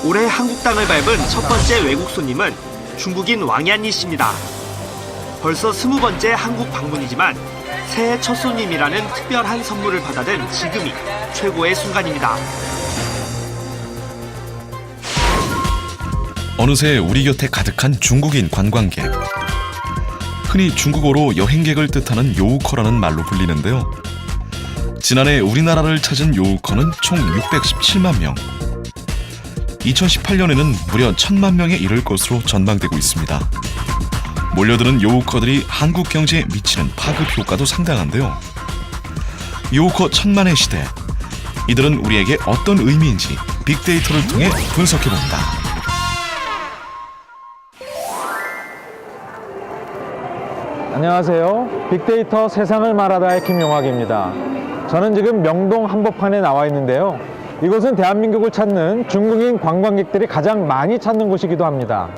올해 한국 땅을 밟은 첫 번째 외국 손님은 중국인 왕얀니 씨입니다. 벌써 20번째 한국 방문이지만 새해 첫 손님이라는 특별한 선물을 받아든 지금이 최고의 순간입니다. 어느새 우리 곁에 가득한 중국인 관광객. 흔히 중국어로 여행객을 뜻하는 요우커라는 말로 불리는데요. 지난해 우리나라를 찾은 요우커는 총 617만 명. 2018년에는 무려 1000만 명에 이를 것으로 전망되고 있습니다. 몰려드는 요우커들이 한국 경제에 미치는 파급 효과도 상당한데요. 요우커 1000만의 시대. 이들은 우리에게 어떤 의미인지 빅데이터를 통해 분석해봅니다. 안녕하세요. 빅데이터 세상을 말하다의 김용학입니다. 저는 지금 명동 한복판에 나와 있는데요. 이곳은 대한민국을 찾는 중국인 관광객들이 가장 많이 찾는 곳이기도 합니다.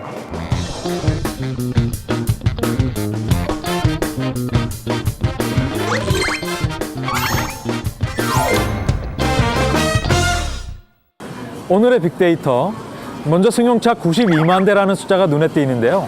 오늘의 빅데이터, 먼저 승용차 92만 대라는 숫자가 눈에 띄는데요.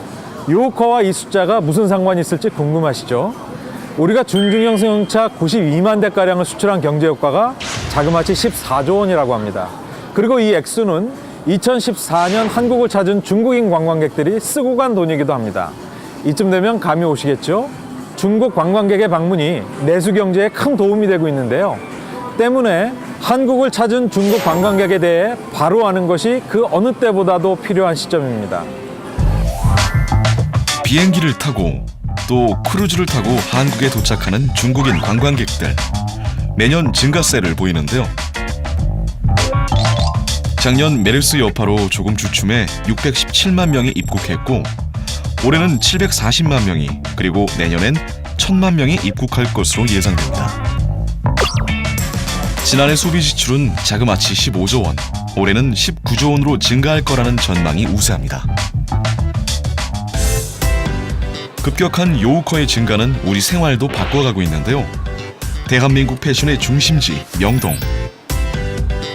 요우커와 이 숫자가 무슨 상관이 있을지 궁금하시죠? 우리가 준중형 승용차 92만 대가량을 수출한 경제 효과가 자그마치 14조 원이라고 합니다. 그리고 이 액수는 2014년 한국을 찾은 중국인 관광객들이 쓰고 간 돈이기도 합니다. 이쯤 되면 감이 오시겠죠? 중국 관광객의 방문이 내수 경제에 큰 도움이 되고 있는데요. 때문에 한국을 찾은 중국 관광객에 대해 바로 아는 것이 그 어느 때보다도 필요한 시점입니다. 비행기를 타고 또 크루즈를 타고 한국에 도착하는 중국인 관광객들. 매년 증가세를 보이는데요. 작년 메르스 여파로 조금 주춤해 617만 명이 입국했고 올해는 740만 명이 그리고 내년엔 1000만 명이 입국할 것으로 예상됩니다. 지난해 소비 지출은 자그마치 15조 원, 올해는 19조 원으로 증가할 거라는 전망이 우세합니다. 급격한 요우커의 증가는 우리 생활도 바꿔가고 있는데요. 대한민국 패션의 중심지 명동.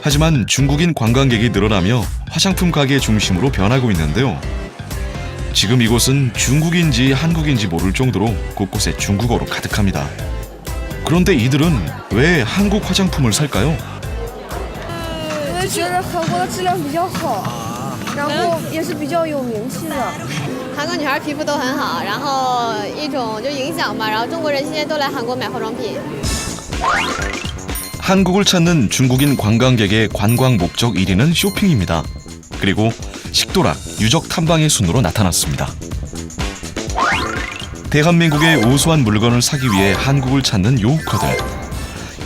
하지만 중국인 관광객이 늘어나며 화장품 가게 중심으로 변하고 있는데요. 지금 이곳은 중국인지 한국인지 모를 정도로 곳곳에 중국어로 가득합니다. 그런데 이들은 왜 한국 화장품을 살까요? 我觉得韩国的质量比较好，然后也是比较有名气的。韩国女孩皮肤都很好，然后一种就影响吧，然后中国人现在都来韩国买化妆品。 한국을 찾는 중국인 관광객의 관광 목적 1위는 쇼핑입니다. 그리고 식도락, 유적 탐방의 순으로 나타났습니다. 대한민국의 우수한 물건을 사기 위해 한국을 찾는 요우커들.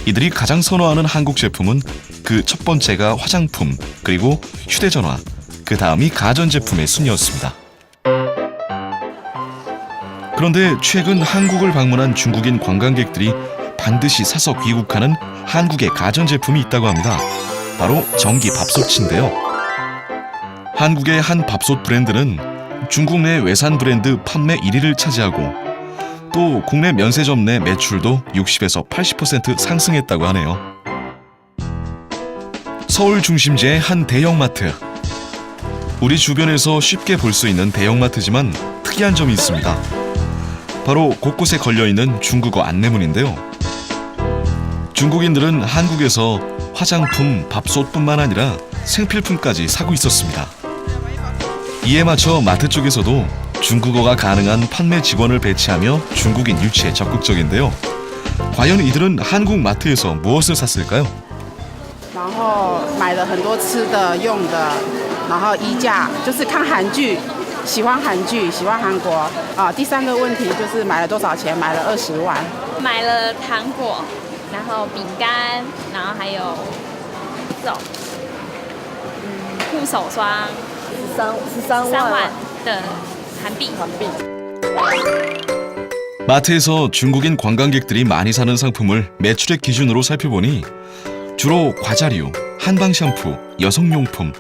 이들이 가장 선호하는 한국 제품은 그 첫 번째가 화장품, 그리고 휴대전화, 그 다음이 가전제품의 순이었습니다. 그런데 최근 한국을 방문한 중국인 관광객들이 반드시 사서 귀국하는 한국의 가전제품이 있다고 합니다. 바로 전기 밥솥인데요. 한국의 한 밥솥 브랜드는 중국 내 외산 브랜드 판매 1위를 차지하고 또 국내 면세점 내 매출도 60에서 80% 상승했다고 하네요. 서울 중심지의 한 대형마트. 우리 주변에서 쉽게 볼 수 있는 대형마트지만 특이한 점이 있습니다. 바로 곳곳에 걸려있는 중국어 안내문인데요. 중국인들은 한국에서 화장품, 밥솥뿐만 아니라 생필품까지 사고 있었습니다. 이에 맞춰 마트 쪽에서도 중국어가 가능한 판매 직원을 배치하며 중국인 유치에 적극적인데요. 과연 이들은 한국 마트에서 무엇을 샀을까요? 然后买了很多吃的、用的，然后衣架就是看韩剧，喜欢韩剧，喜欢韩国啊。第三个问题就是买了多少钱？买了20万。买了糖果，然后饼干，然后还有这种护手霜13 3万的韩币。 마트에서 중국인 관광객들이 많이 사는 상품을 매출액 기준으로 살펴보니 주로 과자류, 한방 샴푸, 여성용품,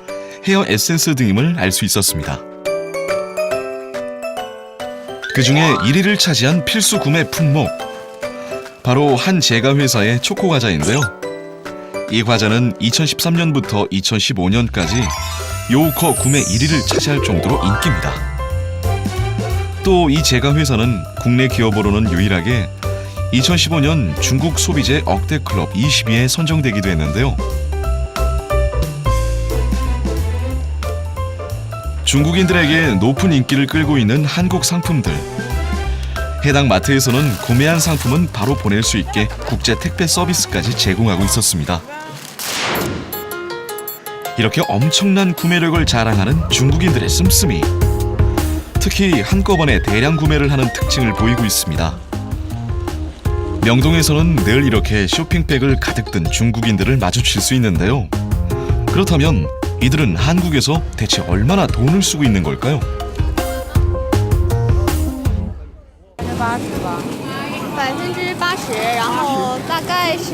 헤어 에센스 등임을 알 수 있었습니다. 그중에 1위를 차지한 필수 구매 품목. 바로 한 제과 회사의 초코 과자인데요. 이 과자는 2013년부터 2015년까지 요우커 구매 1위를 차지할 정도로 인기입니다. 또 이 제감 회사는 국내 기업으로는 유일하게 2015년 중국 소비재 억대 클럽 20위에 선정되기도 했는데요. 중국인들에게 높은 인기를 끌고 있는 한국 상품들. 해당 마트에서는 구매한 상품은 바로 보낼 수 있게 국제 택배 서비스까지 제공하고 있었습니다. 이렇게 엄청난 구매력을 자랑하는 중국인들의 씀씀이. 특히 한꺼번에 대량 구매를 하는 특징을 보이고 있습니다. 명동에서는 늘 이렇게 쇼핑백을 가득 든 중국인들을 마주칠 수 있는데요. 그렇다면 이들은 한국에서 대체 얼마나 돈을 쓰고 있는 걸까요? 80%，然后大概是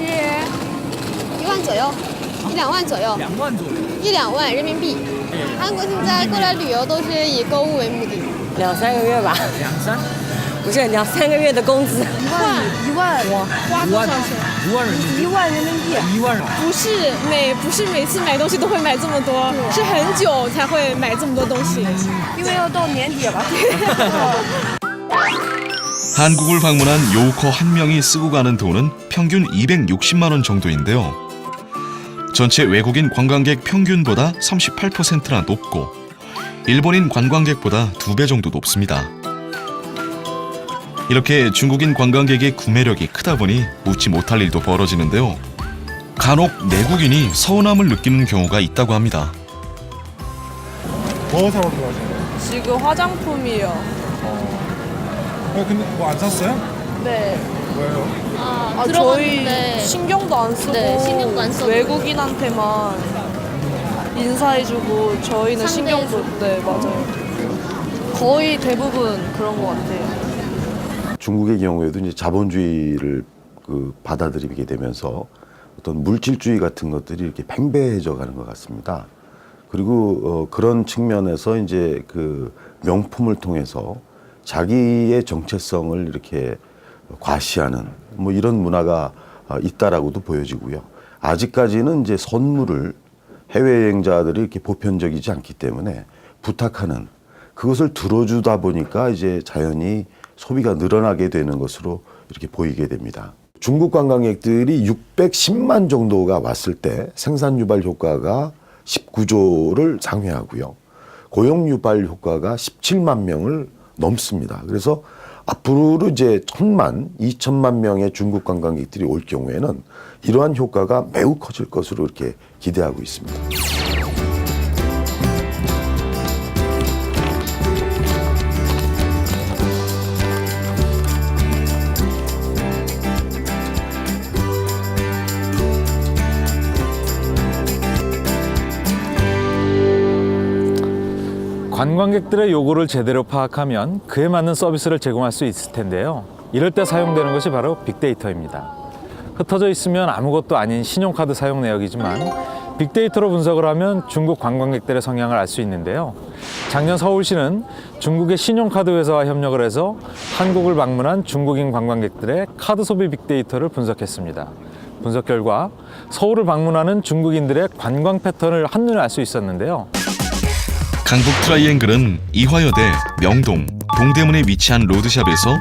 1万左右，1-2万左右，1-2万人民币。韩国现在过来旅游都是以购物为目的。2-3个月吧。2-3？不是2-3个月的工资。1万，花多少钱？1万人民币。不是每次买东西都会买这么多，是很久才会买这么多东西。因为要到年底了。 한국을 방문한 요우커 한 명이 쓰고 가는 돈은 평균 260만 원 정도인데요. 전체 외국인 관광객 평균보다 38%나 높고 일본인 관광객보다 2배 정도 높습니다. 이렇게 중국인 관광객의 구매력이 크다 보니 묻지 못할 일도 벌어지는데요. 간혹 내국인이 서운함을 느끼는 경우가 있다고 합니다. 뭐 사러 들어가세요? 지금 화장품이요. 근데 뭐 안 샀어요? 네. 왜요? 저희 신경도 안 쓰고, 네, 신경도 안 쓰고. 외국인한테만 인사해주고 저희는 신경도 네 맞아요. 거의 대부분 그런 것 같아요. 중국의 경우에도 이제 자본주의를 받아들이게 되면서 어떤 물질주의 같은 것들이 이렇게 팽배해져 가는 것 같습니다. 그리고 그런 측면에서 이제 그 명품을 통해서 자기의 정체성을 이렇게 과시하는 뭐 이런 문화가 있다라고도 보여지고요. 아직까지는 이제 선물을 해외여행자들이 이렇게 보편적이지 않기 때문에 부탁하는 그것을 들어주다 보니까 이제 자연히 소비가 늘어나게 되는 것으로 이렇게 보이게 됩니다. 중국 관광객들이 610만 정도가 왔을 때 생산 유발 효과가 19조를 상회하고요. 고용 유발 효과가 17만 명을 넘습니다. 그래서 앞으로 이제 1,000만, 2천만 명의 중국 관광객들이 올 경우에는 이러한 효과가 매우 커질 것으로 이렇게 기대하고 있습니다. 관광객들의 요구를 제대로 파악하면 그에 맞는 서비스를 제공할 수 있을 텐데요. 이럴 때 사용되는 것이 바로 빅데이터입니다. 흩어져 있으면 아무것도 아닌 신용카드 사용 내역이지만 빅데이터로 분석을 하면 중국 관광객들의 성향을 알 수 있는데요. 작년 서울시는 중국의 신용카드 회사와 협력을 해서 한국을 방문한 중국인 관광객들의 카드 소비 빅데이터를 분석했습니다. 분석 결과 서울을 방문하는 중국인들의 관광 패턴을 한눈에 알 수 있었는데요. 강북 트라이앵글은 이화여대, 명동, 동대문에 위치한 로드샵에서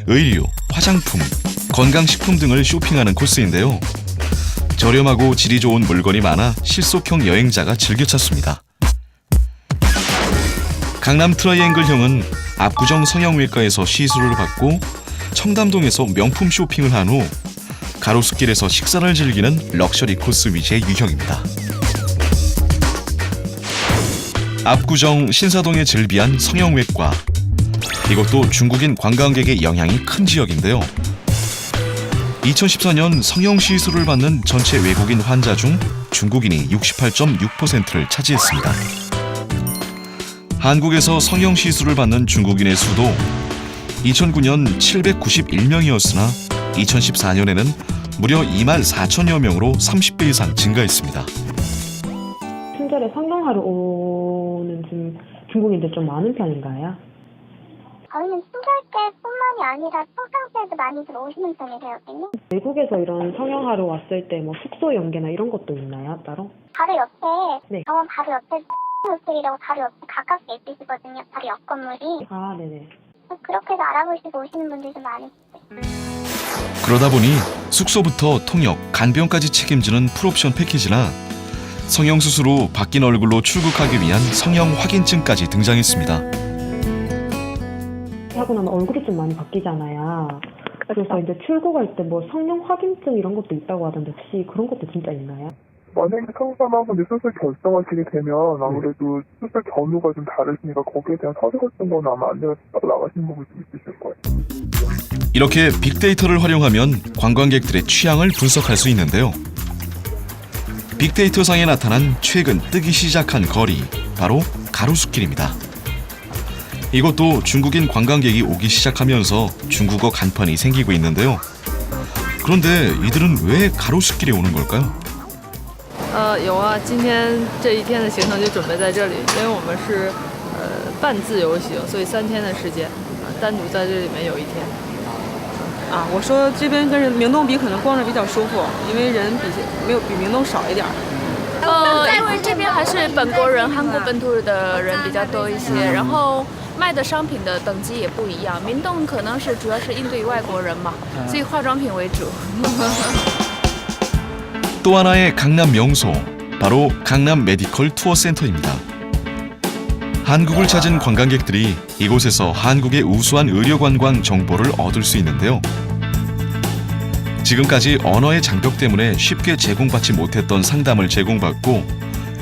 의류, 화장품, 건강식품 등을 쇼핑하는 코스인데요. 저렴하고 질이 좋은 물건이 많아 실속형 여행자가 즐겨 찾습니다. 강남 트라이앵글형은 압구정 성형외과에서 시술을 받고 청담동에서 명품 쇼핑을 한 후 가로수길에서 식사를 즐기는 럭셔리 코스 위주의 유형입니다. 압구정 신사동에 즐비한 성형외과. 이것도 중국인 관광객의 영향이 큰 지역인데요. 2014년 성형 시술을 받는 전체 외국인 환자 중 중국인이 68.6%를 차지했습니다. 한국에서 성형 시술을 받는 중국인의 수도 2009년 791명이었으나 2014년에는 무려 2만 4천여 명으로 30배 이상 증가했습니다. 친절에 성형하러 오는 중국인들 좀 많은 편인가요? 저희는 친절제뿐만이 아니라 평상시에도 많이들 오시는 편이세요. 외국에서 이런 성형하러 왔을 때 뭐 숙소 연계나 이런 것도 있나요, 따로? 바로 옆에 네. 병원 바로 옆에 호텔이라고 바로 옆에 가깝게 있으시거든요. 바로 옆 건물이. 아, 네네. 그렇게 해서 알아보시고 오시는 분들이 좀 많으시죠. 그러다 보니 숙소부터 통역, 간병까지 책임지는 풀옵션 패키지나 성형수술로 바뀐 얼굴로 출국하기 위한 성형 확인증까지 등장했습니다. 하고 나면 얼굴이 좀 많이 바뀌잖아요. 그래서 이제 출국할 때 뭐 성형 확인증 이런 것도 있다고 하던데 혹시 그런 것도 진짜 있나요? 만약에 상담하고 이제 수술 결정하시게 되면 아무래도 수술 경로가 좀 다르시니까 거기에 대한 서류 같은 거는 아마 안내가 딱 나가시는 부분이 좀 있으실 거예요. 이렇게 빅데이터를 활용하면 관광객들의 취향을 분석할 수 있는데요. 빅데이터상에 나타난 최근 뜨기 시작한 거리, 바로 가로수길입니다. 이것도 중국인 관광객이 오기 시작하면서 중국어 간판이 생기고 있는데요. 그런데 이들은 왜 가로수길에 오는 걸까요? 有啊，今天这一天的行程就准备在这里，因为我们是半自由行，所以3天的时间，单独在这里面有一天。啊，我说这边跟明洞比，可能逛着比较舒服，因为人比明洞少一点。因为这边还是本国人、韩国本土的人比较多一些，然后卖的商品的等级也不一样。明洞可能是主要是应对外国人嘛，所以化妆品为主。 또 하나의 강남 명소, 바로 강남 메디컬 투어 센터입니다. 한국을 찾은 관광객들이 이곳에서 한국의 우수한 의료관광 정보를 얻을 수 있는데요. 지금까지 언어의 장벽 때문에 쉽게 제공받지 못했던 상담을 제공받고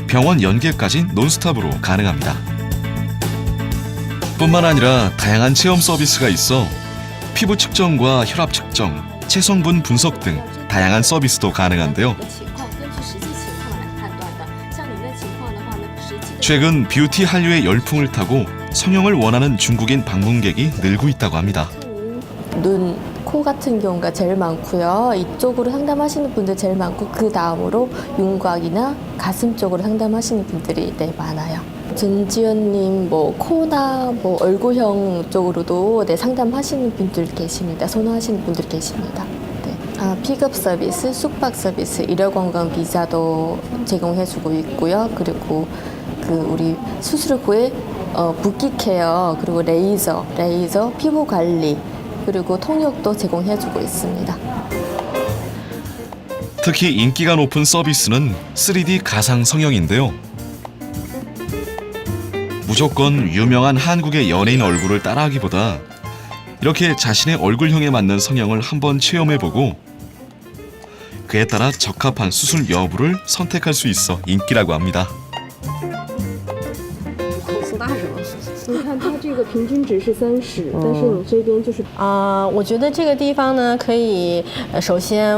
병원 연계까지 논스톱으로 가능합니다. 뿐만 아니라 다양한 체험 서비스가 있어 피부 측정과 혈압 측정, 체성분 분석 등 다양한 서비스도 가능한데요. 최근 뷰티 한류의 열풍을 타고 성형을 원하는 중국인 방문객이 늘고 있다고 합니다. 눈, 코 같은 경우가 제일 많고요. 이쪽으로 상담하시는 분들 제일 많고 그 다음으로 윤곽이나 가슴 쪽으로 상담하시는 분들이 많아요. 전지현님 코나 얼굴형 쪽으로도 상담하시는 분들 계십니다. 선호하시는 분들 계십니다. 픽업 서비스, 숙박 서비스, 의료관광 비자도 제공해주고 있고요. 그리고 우리 수술 후에 붓기 케어, 그리고 레이저, 피부 관리, 그리고 통역도 제공해주고 있습니다. 특히 인기가 높은 서비스는 3D 가상 성형인데요. 무조건 유명한 한국의 연예인 얼굴을 따라하기보다 이렇게 자신의 얼굴형에 맞는 성형을 한번 체험해보고 그에 따라 적합한 수술 여부를 선택할 수 있어 인기라고 합니다. 你看它这个平均值是30，但是你这边就是我觉得这个地方呢，可以首先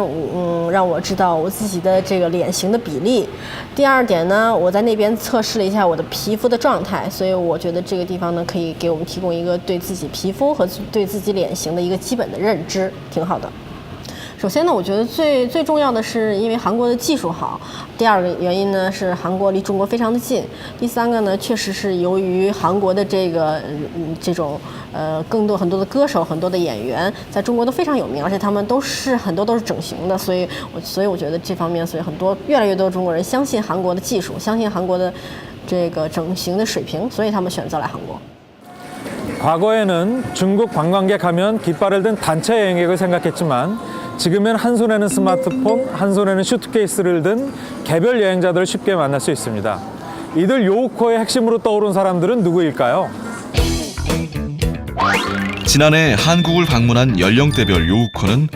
让我知道我自己的这个脸型的比例。第二点呢，我在那边测试了一下我的皮肤的状态，所以我觉得这个地方呢，可以给我们提供一个对自己皮肤和对自己脸型的一个基本的认知，挺好的。 首先呢，我觉得最重要的是因为韩国的技术好。第二个原因呢是韩国离中国非常的近。第三个呢，确实是由于韩国的这种很多的歌手、很多的演员在中国都非常有名，而且他们很多都是整形的，所以我觉得这方面，所以越来越多中国人相信韩国的技术，相信韩国的这个整形的水平，所以他们选择来韩国。 과거에는 중국 관광객 하면 깃발을 든 단체 여행객을 생각했지만 지금은 한 손에는 스마트폰, 한 손에는 슈트케이스를 든 개별 여행자들을 쉽게 만날 수 있습니다. 이들 요우코의 핵심으로 떠오른 사람들은 누구일까요? 지난해 한국을 방문한 연령대별 요우코는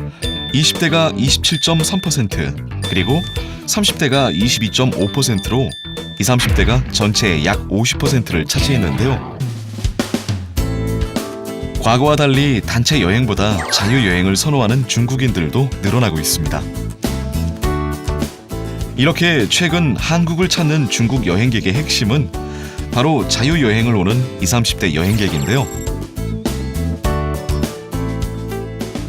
20대가 27.3%, 그리고 30대가 22.5%로 20, 30대가 전체의 약 50%를 차지했는데요. 과거와 달리 단체 여행보다 자유여행을 선호하는 중국인들도 늘어나고 있습니다. 이렇게 최근 한국을 찾는 중국 여행객의 핵심은 바로 자유여행을 오는 20, 30대 여행객인데요.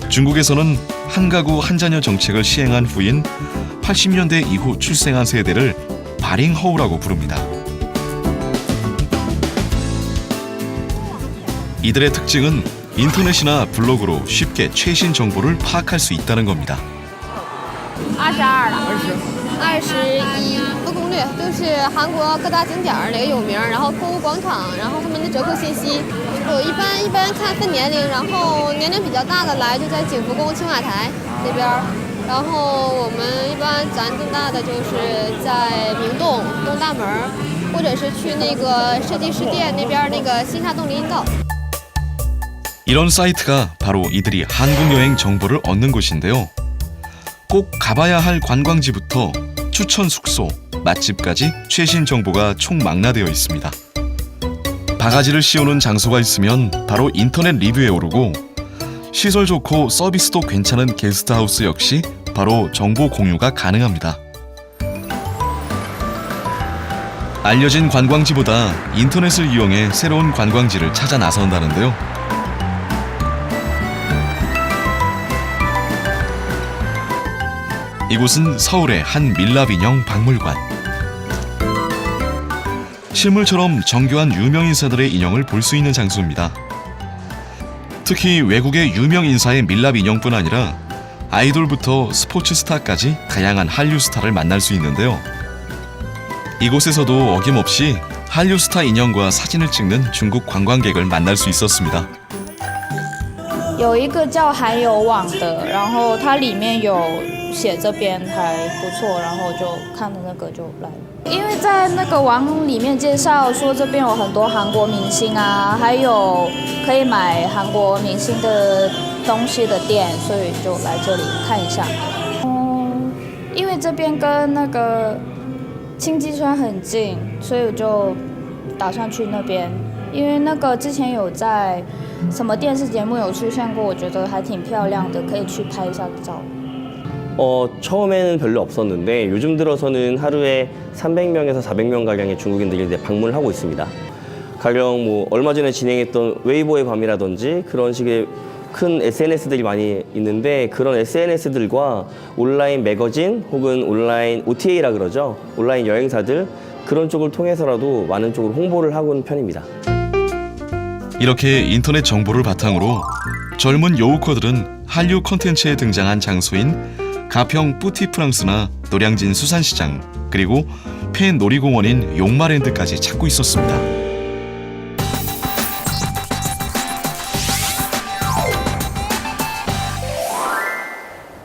중국에서는 한 가구 한 자녀 정책을 시행한 후인 80년대 이후 출생한 세대를 바링허우라고 부릅니다. 이들의 특징은 인터넷이나 블로그로 쉽게 최신 정보를 파악할 수 있다는 겁니다. 22了，21不攻略，就是韩国各大景点哪个有名，然后购物广场，然后他们的折扣信息。我一般看分年龄，然后年龄比较大的来就在景福宫、青瓦台那边，然后我们一般咱更大的就是在明洞、东大门，或者是去那个设计师店那边那个新沙洞林荫道。 이런 사이트가 바로 이들이 한국 여행 정보를 얻는 곳인데요. 꼭 가봐야 할 관광지부터 추천 숙소, 맛집까지 최신 정보가 총망라되어 있습니다. 바가지를 씌우는 장소가 있으면 바로 인터넷 리뷰에 오르고 시설 좋고 서비스도 괜찮은 게스트하우스 역시 바로 정보 공유가 가능합니다. 알려진 관광지보다 인터넷을 이용해 새로운 관광지를 찾아 나선다는데요. 이곳은 서울의 한 밀랍인형 박물관. 실물처럼 정교한 유명인사들의 인형을 볼 수 있는 장소입니다. 특히 외국의 유명 인사의 밀랍 인형뿐 아니라 아이돌부터 스포츠 스타까지 다양한 한류 스타를 만날 수 있는데요. 이곳에서도 어김없이 한류 스타 인형과 사진을 찍는 중국 관광객을 만날 수 있었습니다. 有一个叫韩游网的，然后它里面有写这边还不错，然后就看了那个就来了。因为在那个网里面介绍说这边有很多韩国明星啊，还有可以买韩国明星的东西的店，所以就来这里看一下。因为这边跟那个清基川很近，所以我就打算去那边。因为那个之前有在什么电视节目有出现过，我觉得还挺漂亮的，可以去拍一下照。 처음에는 별로 없었는데 요즘 들어서는 하루에 300명에서 400명 가량의 중국인들이 이제 방문을 하고 있습니다. 가령 뭐 얼마 전에 진행했던 웨이보의 밤이라든지 그런 식의 큰 SNS들이 많이 있는데 그런 SNS들과 온라인 매거진 혹은 온라인 OTA라 그러죠. 온라인 여행사들 그런 쪽을 통해서라도 많은 쪽으로 홍보를 하고 있는 편입니다. 이렇게 인터넷 정보를 바탕으로 젊은 요우커들은 한류 콘텐츠에 등장한 장소인 가평 뿌티프랑스나 노량진 수산시장 그리고 폐 놀이공원인 용마랜드까지 찾고 있었습니다.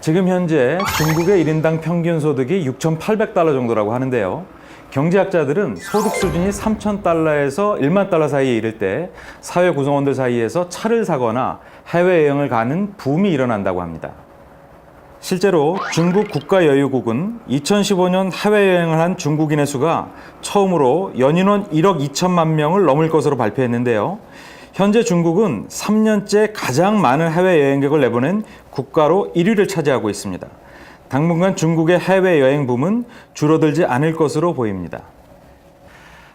지금 현재 중국의 1인당 평균 소득이 6,800달러 정도라고 하는데요. 경제학자들은 소득 수준이 3,000달러에서 1만 달러 사이에 이를 때 사회 구성원들 사이에서 차를 사거나 해외여행을 가는 붐이 일어난다고 합니다. 실제로 중국 국가여유국은 2015년 해외여행을 한 중국인의 수가 처음으로 연인원 1억 2천만 명을 넘을 것으로 발표했는데요. 현재 중국은 3년째 가장 많은 해외여행객을 내보낸 국가로 1위를 차지하고 있습니다. 당분간 중국의 해외여행 붐은 줄어들지 않을 것으로 보입니다.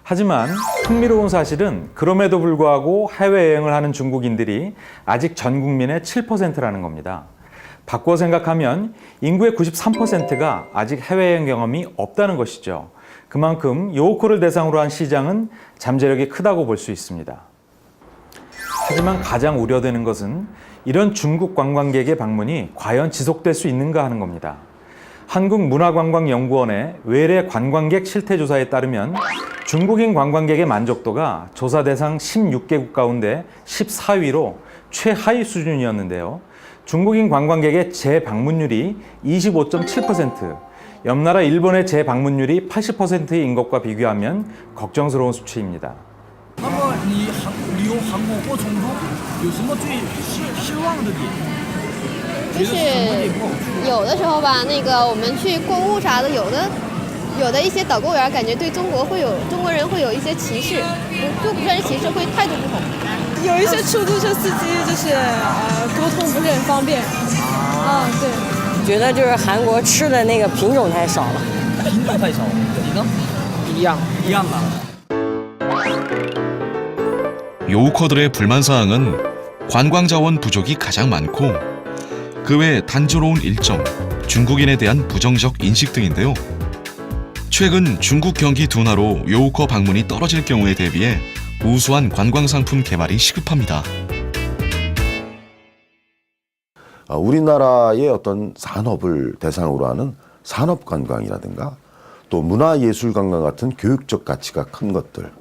하지만 흥미로운 사실은 그럼에도 불구하고 해외여행을 하는 중국인들이 아직 전 국민의 7%라는 겁니다. 바꿔 생각하면 인구의 93%가 아직 해외여행 경험이 없다는 것이죠. 그만큼 요우커를 대상으로 한 시장은 잠재력이 크다고 볼 수 있습니다. 하지만 가장 우려되는 것은 이런 중국 관광객의 방문이 과연 지속될 수 있는가 하는 겁니다. 한국문화관광연구원의 외래 관광객 실태조사에 따르면 중국인 관광객의 만족도가 조사 대상 16개국 가운데 14위로 최하위 수준이었는데요. 중국인 관광객의 재방문율이 25.7%, 옆 나라 일본의 재방문율이 80%인 것과 비교하면 걱정스러운 수치입니다. 那么你旅游韩国过程中有什么最失望的点？就是有的时候吧，那个我们去购物啥的，有的一些导购员感觉对中国人会有一些歧视，就不算是歧视，会态度不同。有一些出租车司机就是沟通不是很方便。对。觉得就是韩国吃的那个品种太少了。品种太少，你呢？一样啊。 요우커들의 불만사항은 관광자원 부족이 가장 많고 그 외 단조로운 일정, 중국인에 대한 부정적 인식 등인데요. 최근 중국 경기 둔화로 요우커 방문이 떨어질 경우에 대비해 우수한 관광상품 개발이 시급합니다. 우리나라의 어떤 산업을 대상으로 하는 산업관광이라든가 또 문화예술관광 같은 교육적 가치가 큰 것들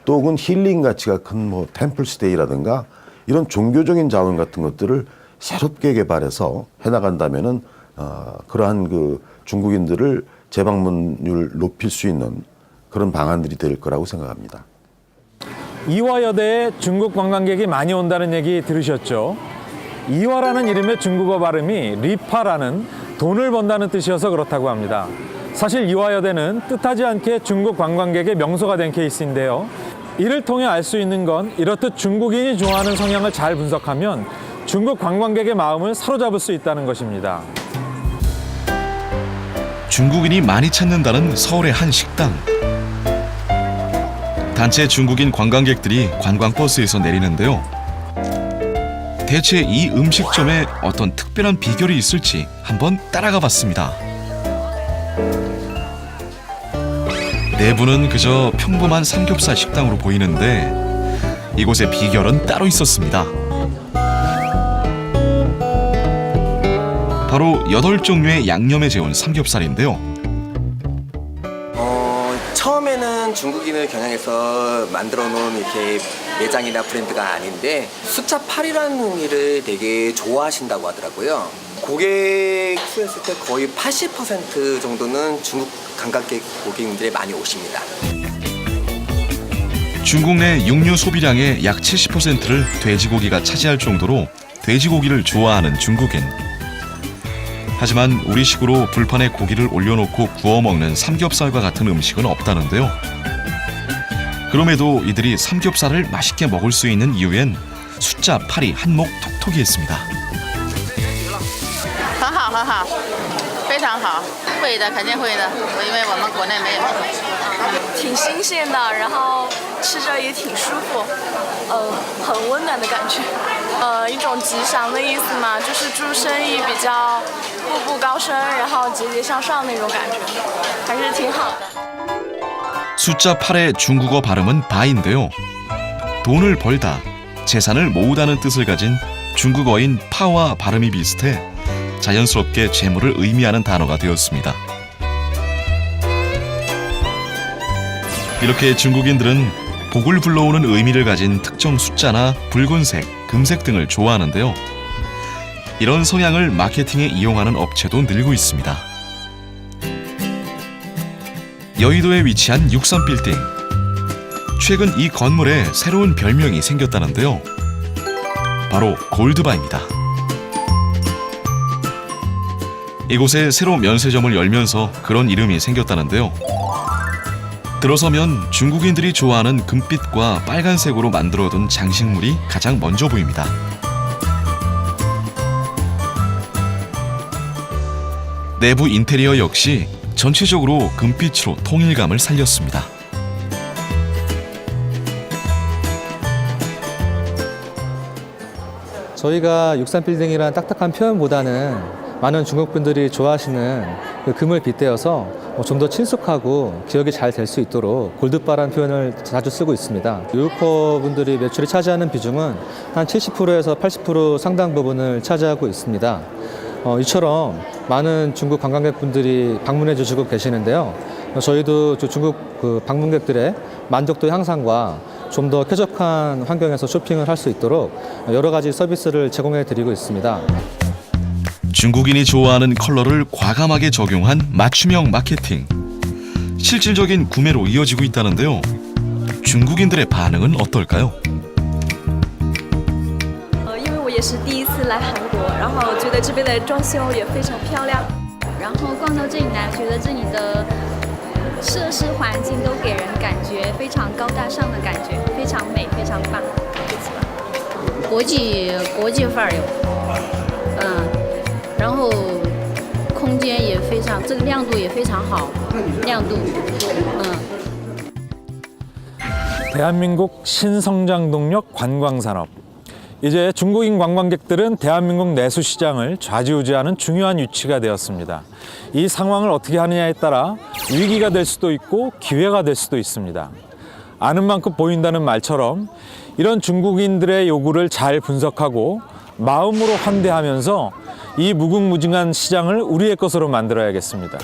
또 혹은 힐링 가치가 큰 뭐 템플스테이라든가 이런 종교적인 자원 같은 것들을 새롭게 개발해서 해나간다면은 그러한 그 중국인들을 재방문율 높일 수 있는 그런 방안들이 될 거라고 생각합니다. 이화여대에 중국 관광객이 많이 온다는 얘기 들으셨죠? 이화라는 이름의 중국어 발음이 리파라는 돈을 번다는 뜻이어서 그렇다고 합니다. 사실 이화여대는 뜻하지 않게 중국 관광객의 명소가 된 케이스인데요. 이를 통해 알 수 있는 건 이렇듯 중국인이 좋아하는 성향을 잘 분석하면 중국 관광객의 마음을 사로잡을 수 있다는 것입니다. 중국인이 많이 찾는다는 서울의 한 식당. 단체 중국인 관광객들이 관광버스에서 내리는데요. 대체 이 음식점에 어떤 특별한 비결이 있을지 한번 따라가 봤습니다. 내부는 그저 평범한 삼겹살 식당으로 보이는데 이곳의 비결은 따로 있었습니다. 바로 8종류의 양념에 재운 삼겹살인데요. 처음에는 중국인을 겨냥해서 만들어 놓은 이렇게 매장이나 브랜드가 아닌데 숫자 8이라는 의미를 되게 좋아하신다고 하더라고요. 고객 수했을 때 거의 80% 정도는 중국 관광객 고객님들이 많이 오십니다. 중국 내 육류 소비량의 약 70%를 돼지고기가 차지할 정도로 돼지고기를 좋아하는 중국인. 하지만 우리식으로 불판에 고기를 올려놓고 구워 먹는 삼겹살과 같은 음식은 없다는데요. 그럼에도 이들이 삼겹살을 맛있게 먹을 수 있는 이유엔 숫자 8이 한몫 톡톡히 했습니다. 很好很好非常好会的肯定会的因为我们国内没有挺新鲜的，然后吃着也挺舒服，很温暖的感觉，一种吉祥的意思嘛，就是祝生意比较步步高升，然后节节向上那种感觉，还是挺好的。 숫자 8의 중국어 발음은 바인데요. 돈을 벌다, 재산을 모으다는 뜻을 가진 중국어인 파와 발음이 비슷해 자연스럽게 재물을 의미하는 단어가 되었습니다. 이렇게 중국인들은 복을 불러오는 의미를 가진 특정 숫자나 붉은색, 금색 등을 좋아하는데요. 이런 성향을 마케팅에 이용하는 업체도 늘고 있습니다. 여의도에 위치한 63빌딩. 최근 이 건물에 새로운 별명이 생겼다는데요. 바로 골드바입니다. 이곳에 새로 면세점을 열면서 그런 이름이 생겼다는데요. 들어서면 중국인들이 좋아하는 금빛과 빨간색으로 만들어둔 장식물이 가장 먼저 보입니다. 내부 인테리어 역시 전체적으로 금빛으로 통일감을 살렸습니다. 저희가 63빌딩이라는 딱딱한 표현보다는 많은 중국 분들이 좋아하시는 그 금을 빗대어서 좀 더 친숙하고 기억이 잘 될 수 있도록 골드바라는 표현을 자주 쓰고 있습니다. 요커 분들이 매출이 차지하는 비중은 한 70%에서 80% 상당 부분을 차지하고 있습니다. 이처럼 많은 중국 관광객분들이 방문해 주시고 계시는데요. 저희도 중국 방문객들의 만족도 향상과 좀 더 쾌적한 환경에서 쇼핑을 할 수 있도록 여러 가지 서비스를 제공해 드리고 있습니다. 중국인이 좋아하는 컬러를 과감하게 적용한 맞춤형 마케팅. 실질적인 구매로 이어지고 있다는데요. 중국인들의 반응은 어떨까요? 因为我也是第一次来韩国，然后觉得这边的装修也非常漂亮，然后逛到这里来，觉得这里的设施环境都给人感觉非常高大上的感觉，非常美，非常棒。国际范儿有，然后空间也非常，这个亮度也非常好，亮度， 대한민국 신성장 동력 관광산업. 이제 중국인 관광객들은 대한민국 내수시장을 좌지우지하는 중요한 위치가 되었습니다. 이 상황을 어떻게 하느냐에 따라 위기가 될 수도 있고 기회가 될 수도 있습니다. 아는 만큼 보인다는 말처럼 이런 중국인들의 요구를 잘 분석하고 마음으로 환대하면서 이 무궁무진한 시장을 우리의 것으로 만들어야겠습니다.